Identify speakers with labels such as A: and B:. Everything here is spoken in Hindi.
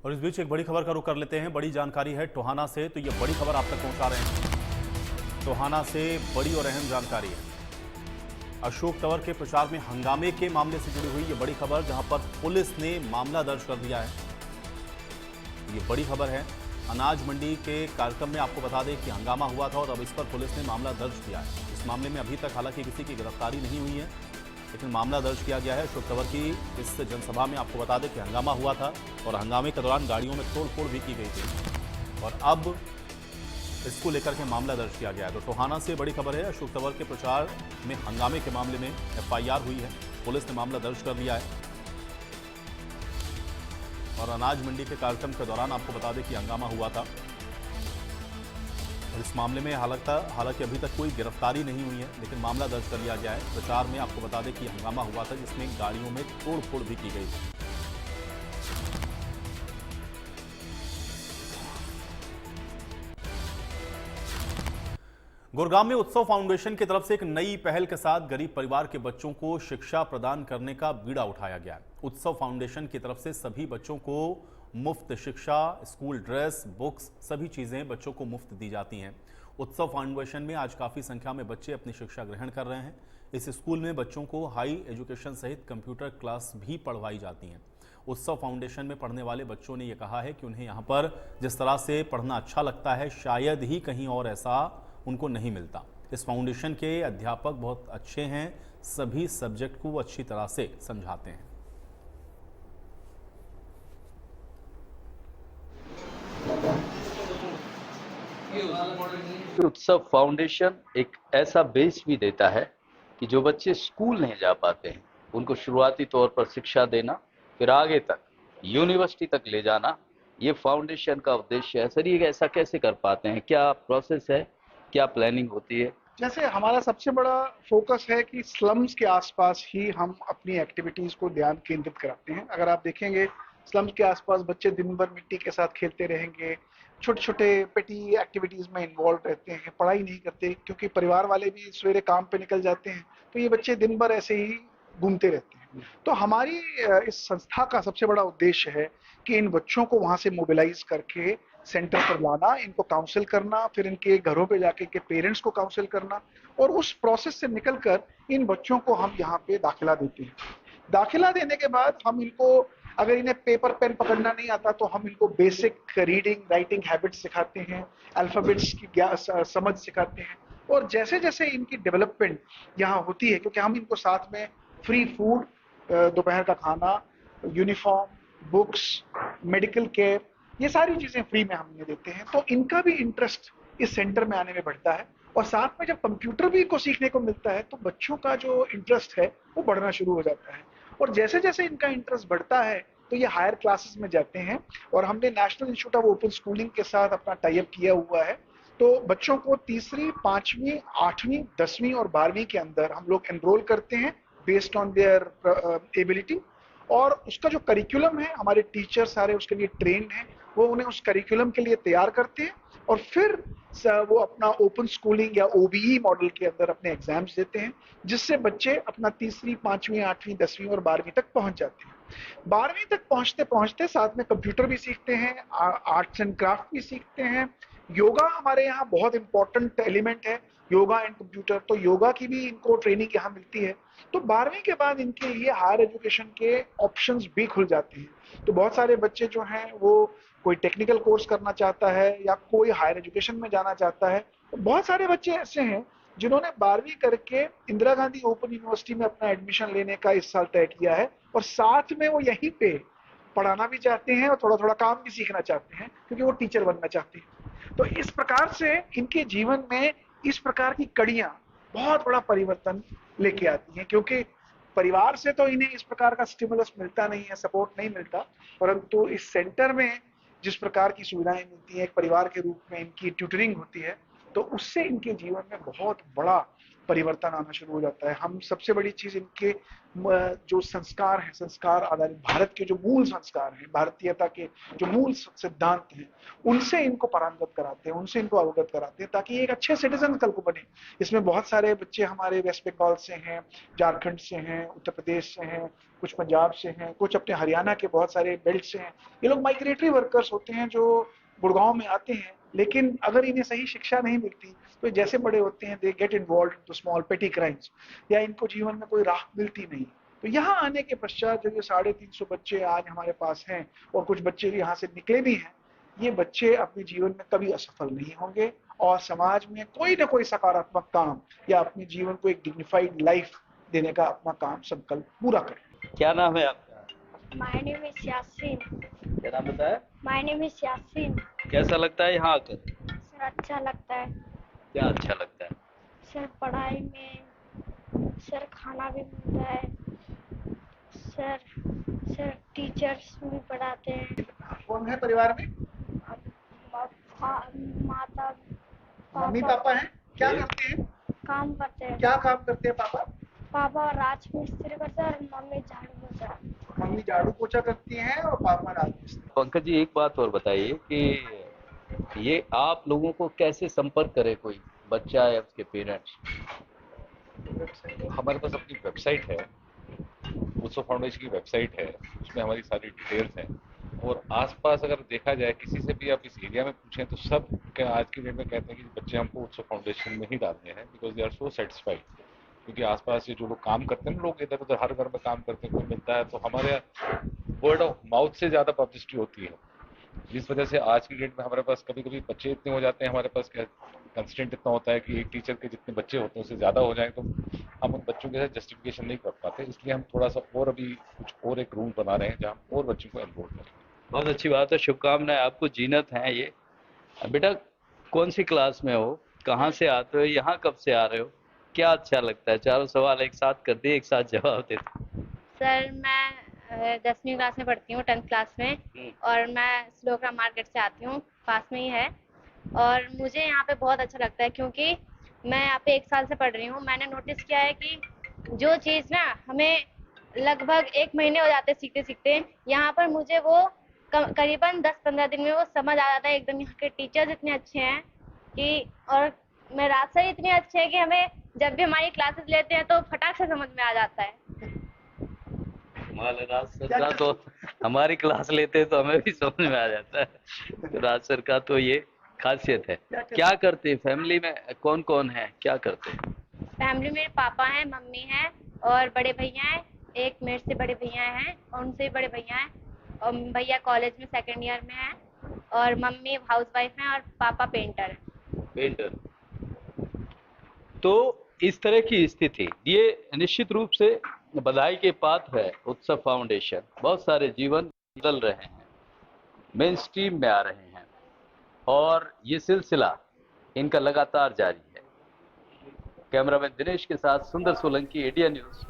A: और इस बीच एक बड़ी खबर का रुख कर लेते हैं। बड़ी जानकारी है टोहाना से, तो ये बड़ी खबर आप तक पहुंचा रहे हैं। टोहाना से बड़ी और अहम जानकारी है। अशोक तंवर के प्रचार में हंगामे के मामले से जुड़ी हुई ये बड़ी खबर, जहां पर पुलिस ने मामला दर्ज कर दिया है। ये बड़ी खबर है। अनाज मंडी के कार्यक्रम में आपको बता दें कि हंगामा हुआ था और अब इस पर पुलिस ने मामला दर्ज किया है। इस मामले में अभी तक हालांकि किसी की गिरफ्तारी नहीं हुई है, लेकिन मामला दर्ज किया गया है। अशोक तंवर की इस जनसभा में आपको बता दें कि हंगामा हुआ था और हंगामे के दौरान गाड़ियों में तोड़फोड़ भी की गई थी और अब इसको लेकर के मामला दर्ज किया गया है। तो टोहाना से बड़ी खबर है। अशोक तंवर के प्रचार में हंगामे के मामले में एफआईआर हुई है, पुलिस ने मामला दर्ज कर लिया है। और अनाज मंडी के कार्यक्रम के दौरान आपको बता दें कि हंगामा हुआ था और इस मामले में हालांकि अभी तक कोई गिरफ्तारी नहीं हुई है, लेकिन मामला दर्ज कर लिया गया है। प्रचार में आपको बता दें कि हंगामा हुआ था, जिसमें गाड़ियों में तोड़फोड़ भी की गई थी। गुरुग्राम में उत्सव फाउंडेशन की तरफ से एक नई पहल के साथ गरीब परिवार के बच्चों को शिक्षा प्रदान करने का बीड़ा उठाया गया है। उत्सव फाउंडेशन की तरफ से सभी बच्चों को मुफ्त शिक्षा, स्कूल ड्रेस, बुक्स, सभी चीजें बच्चों को मुफ्त दी जाती हैं। उत्सव फाउंडेशन में आज काफी संख्या में बच्चे अपनी शिक्षा ग्रहण कर रहे हैं। इस स्कूल में बच्चों को हाई एजुकेशन सहित कंप्यूटर क्लास भी पढ़वाई जाती हैं। उत्सव फाउंडेशन में पढ़ने वाले बच्चों ने यह कहा है कि उन्हें यहाँ पर जिस तरह से पढ़ना अच्छा लगता है, शायद ही कहीं और ऐसा उनको नहीं मिलता। इस फाउंडेशन के अध्यापक बहुत अच्छे हैं, सभी सब्जेक्ट को अच्छी तरह से समझाते हैं।
B: उत्सव फाउंडेशन एक ऐसा बेस भी देता है कि जो बच्चे स्कूल नहीं जा पाते हैं उनको शुरुआती तौर पर शिक्षा देना, फिर आगे तक यूनिवर्सिटी तक ले जाना, ये फाउंडेशन का उद्देश्य है। सर, ये ऐसा कैसे कर पाते हैं? क्या प्रोसेस है, क्या प्लानिंग होती है?
C: जैसे हमारा सबसे बड़ा फोकस है कि स्लम्स के आसपास ही हम अपनी एक्टिविटीज को ध्यान केंद्रित कराते हैं। अगर आप देखेंगे, स्लम्स के आसपास बच्चे दिन भर मिट्टी के साथ खेलते रहेंगे, छोटे छोटे पेटी एक्टिविटीज में इन्वॉल्व रहते हैं, पढ़ाई नहीं करते क्योंकि परिवार वाले भी सवेरे काम पे निकल जाते हैं, तो ये बच्चे दिन भर ऐसे ही घूमते रहते हैं। तो हमारी इस संस्था का सबसे बड़ा उद्देश्य है कि इन बच्चों को वहां से मोबिलाइज करके सेंटर पर लाना, इनको काउंसिल करना, फिर इनके घरों पे जाके के पेरेंट्स को काउंसिल करना और उस प्रोसेस से निकलकर इन बच्चों को हम यहाँ पे दाखिला देते हैं। दाखिला देने के बाद हम इनको, अगर इन्हें पेपर पेन पकड़ना नहीं आता तो हम इनको बेसिक रीडिंग राइटिंग हैबिट्स सिखाते हैं, अल्फाबेट्स की समझ सिखाते हैं और जैसे जैसे इनकी डेवलपमेंट यहाँ होती है, क्योंकि हम इनको साथ में फ्री फूड, दोपहर का खाना, यूनिफॉर्म, बुक्स, मेडिकल केयर, ये सारी चीजें फ्री में हम इन्हें देते हैं, तो इनका भी इंटरेस्ट इस सेंटर में आने में बढ़ता है। और साथ में जब कंप्यूटर भी को सीखने को मिलता है तो बच्चों का जो इंटरेस्ट है वो बढ़ना शुरू हो जाता है और जैसे जैसे इनका इंटरेस्ट बढ़ता है तो ये हायर क्लासेस में जाते हैं और हमने national institute of open schooling के साथ अपना टाई अप किया हुआ है। तो बच्चों को तीसरी, पांचवी, आठवीं, 10वीं और 12वीं के अंदर हम लोग एनरोल करते हैं बेस्ड ऑन देयर एबिलिटी और उसका जो करिकुलम है, हमारे टीचर सारे उसके लिए ट्रेंड हैं, वो उन्हें उस करिकुलम के लिए तैयार करते हैं और फिर वो अपना ओपन स्कूलिंग या ओबीई मॉडल के अंदर अपने एग्जाम्स देते हैं, जिससे बच्चे अपना तीसरी, पांचवी, आठवीं, 10वीं और 12वीं तक पहुंच जाते हैं। 12वीं तक पहुंचते पहुंचते साथ में कंप्यूटर भी सीखते हैं, आर्ट्स एंड क्राफ्ट भी सीखते हैं, योगा हमारे यहाँ बहुत इंपॉर्टेंट एलिमेंट है, योगा एंड कंप्यूटर, तो योगा की भी इनको ट्रेनिंग यहाँ मिलती है। तो 12वीं के बाद इनके लिए हायर एजुकेशन के ऑप्शंस भी खुल जाते हैं। तो बहुत सारे बच्चे जो हैं वो कोई टेक्निकल कोर्स करना चाहता है या कोई हायर एजुकेशन में जाना चाहता है। तो बहुत सारे बच्चे ऐसे हैं जिन्होंने 12वीं करके इंदिरा गांधी ओपन यूनिवर्सिटी में अपना एडमिशन लेने का इस साल तय किया है और साथ में वो यहीं पे पढ़ाना भी चाहते हैं और थोड़ा थोड़ा काम भी सीखना चाहते हैं क्योंकि वो टीचर बनना चाहते हैं। तो इस प्रकार से इनके जीवन में इस प्रकार की कड़ियां बहुत बड़ा परिवर्तन लेके आती हैं, क्योंकि परिवार से तो इन्हें इस प्रकार का स्टिमुलस मिलता नहीं है, सपोर्ट नहीं मिलता, परंतु इस सेंटर में जिस प्रकार की सुविधाएं मिलती हैं, एक परिवार के रूप में इनकी ट्यूटरिंग होती है, तो उससे इनके जीवन में बहुत बड़ा परिवर्तन आना शुरू हो जाता है। हम सबसे बड़ी चीज इनके जो संस्कार हैं, संस्कार आधारित भारत के जो मूल संस्कार हैं, भारतीयता के जो मूल सिद्धांत हैं, उनसे इनको पारंगत कराते हैं, उनसे इनको अवगत कराते हैं, ताकि एक अच्छे सिटीजन कल को बने। इसमें बहुत सारे बच्चे हमारे वेस्ट बंगाल से हैं, झारखंड से हैं, उत्तर प्रदेश से हैं, कुछ पंजाब से हैं, कुछ अपने हरियाणा के बहुत सारे बेल्ट से हैं। ये लोग माइग्रेटरी वर्कर्स होते हैं जो गुड़गांव में आते हैं, लेकिन अगर इन्हें सही शिक्षा नहीं मिलती तो जैसे बड़े होते हैं they get involve in small पेटी क्राइम्स, या इनको जीवन में कोई राह मिलती नहीं। तो यहाँ आने के पश्चात जो ये 350 बच्चे आज हमारे पास हैं, और कुछ बच्चे यहाँ से निकले भी हैं, ये बच्चे अपने जीवन में कभी असफल नहीं होंगे और समाज में कोई ना कोई सकारात्मक काम या अपने जीवन को एक डिग्निफाइड लाइफ देने का अपना काम संकल्प पूरा करें।
B: क्या नाम है आपका?
D: My name is Yasin.
B: क्या नाम बताया?
D: My name is Yasin.
B: कैसा लगता है यहाँ आकर?
D: सर अच्छा लगता है।
B: क्या अच्छा लगता है?
D: सर पढ़ाई में, सर खाना भी मिलता है, सर टीचर्स भी पढ़ाते हैं।
C: कौन है परिवार में?
D: माता
C: मम्मी पापा हैं? क्या करते हैं?
D: काम करते हैं।
C: क्या काम करते हैं पापा?
D: पापा राजमिस्त्री करते हैं और मम्मी झाड़ू पोछा।
C: मम्मी झाड़ू पोछा करती हैं और पापा राजमिस्त्री।
B: पंकज जी, एक बात और बताइए कि ये आप लोगों को कैसे संपर्क करे कोई बच्चा या उसके पेरेंट्स?
E: हमारे पास अपनी वेबसाइट है, उत्सव फाउंडेशन की वेबसाइट है, उसमें हमारी सारी डिटेल्स हैं। और आसपास अगर देखा जाए, किसी से भी आप इस एरिया में पूछें तो सब आज की डेट में कहते हैं कि बच्चे हमको उत्सव फाउंडेशन में ही डालते हैं, because they are so satisfied. क्योंकि आसपास से जो लोग काम करते हैं, लोग इधर उधर हर घर में काम करते हैं, कोई मिलता है तो हमारे वर्ड ऑफ माउथ से ज़्यादा पब्लिसिटी होती है, जिस वजह से आज की डेट में हमारे पास कभी कभी बच्चे इतने हो जाते हैं, हमारे पास कंस्टेंट इतना होता है कि एक टीचर के जितने बच्चे होते हैं उससे ज़्यादा हो जाए तो हम उन बच्चों के साथ जस्टिफिकेशन नहीं कर पाते। इसलिए हम थोड़ा सा और अभी कुछ और एक रूल बना रहे हैं जहाँ और बच्चों को एनरोल करें।
B: बहुत अच्छी बात है, शुभकामनाएं आपको। जीनत हैं ये। बेटा कौन सी क्लास में हो, कहाँ से आते हो, यहाँ कब से आ रहे हो, क्या अच्छा लगता है? चारों सवाल एक साथ कर दिए, एक साथ जवाब देते।
D: सर मैं 10वीं क्लास में पढ़ती हूँ, 10th क्लास में, और मैं स्लोकरा मार्केट से आती हूँ, पास में ही है। और मुझे यहाँ पे बहुत अच्छा लगता है क्योंकि मैं यहाँ पे 1 साल से पढ़ रही हूँ। मैंने नोटिस किया है कि जो चीज़ ना हमें लगभग 1 महीने हो जाते सीखते सीखते, यहाँ पर मुझे वो करीबन 10-15 दिन में वो समझ आ जाता है एकदम। यहाँ के टीचर्स इतने अच्छे हैं कि, और मेरा सर इतने अच्छे हैं कि हमें जब भी हमारी क्लासेस लेते हैं तो फटाक से समझ में आ जाता है।
B: राज सर का तो हमारी क्लास लेते तो हमें भी समझ में आ जाता है, तो राज सर का तो ये खासियत है। क्या करते हैं फैमिली में, कौन कौन है, क्या करते हैं?
D: फैमिली में पापा हैं, मम्मी हैं और बड़े भैया हैं। एक मेरे से बड़े भैया हैं और उनसे भी बड़े भैया हैं, और भैया कॉलेज में 2nd ईयर में हैं, और मम्मी हाउसवाइफ हैं और पापा पेंटर हैं।
B: पेंटर। तो इस तरह की स्थिति, ये निश्चित रूप से बधाई के पात्र है। उत्सव फाउंडेशन, बहुत सारे जीवन बदल रहे हैं, मेन स्ट्रीम में आ रहे हैं, और ये सिलसिला इनका लगातार जारी है। कैमरामैन दिनेश के साथ सुंदर सोलंकी, इंडिया न्यूज,